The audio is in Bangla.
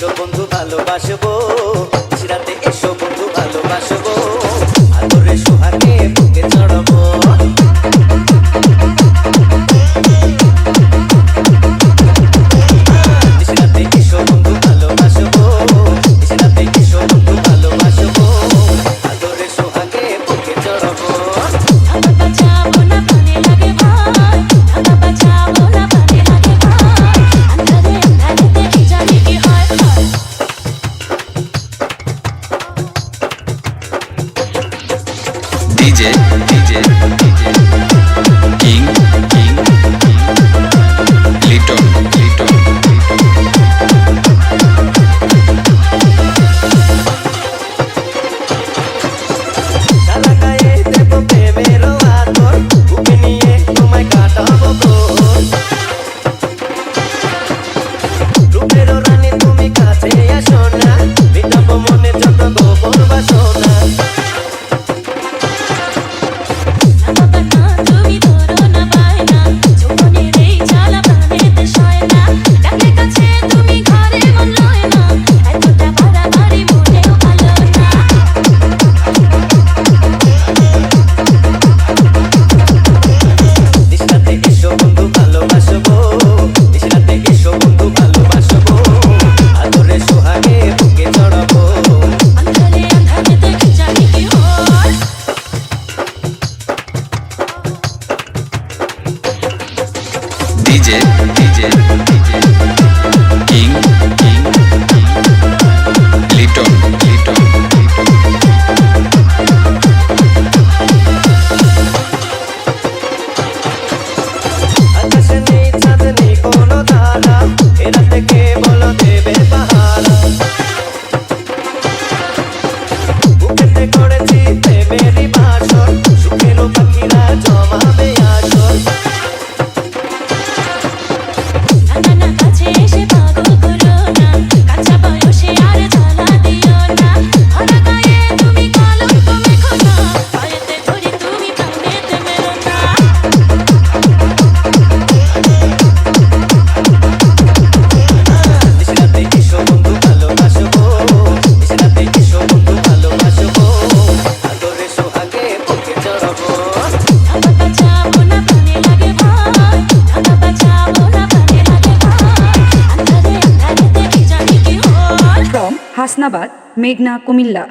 এসো বন্ধু ভালোবাসবো, রাতে এসো বন্ধু ভালোবাসবো, আদরে সোহাগে বুকে চড়াবো। রাতে এসো বন্ধু ভালোবাসবো, রাতে এসো বন্ধু ভালোবাসবো, আদরে সোহাগে বুকে চড়াবো। DJ King Liton সারা গায়ে দেব প্রেমের আতর, বুকে নিয়ে তোমায় কাটাবো ঘোর। রূপের রানী তুমি কাছে আসো না, মেটাবো মনে যত গোপন বাসনা। রাতে এসো বন্ধু ভালোবাসবো, রাতে এসো বন্ধু ভালোবাসবো, আদরে সোহাগে বুকে চড়াবো। DJ King Liton আকাশে নেই চাঁদ নেই কোনো তারা, এ রাতে কে বলো দেবে পাহারা। বুকেতে করেছি প্রেমেরই বাসর, সুখের পাখিরা জমাবে আসর। রাতে এসো বন্ধু ভালোবাসবো, রাতে এসো বন্ধু ভালোবাসবো, আদরে সোহাগে বুকে চড়াবো। From Hasnabad, Meghna, Kumilla.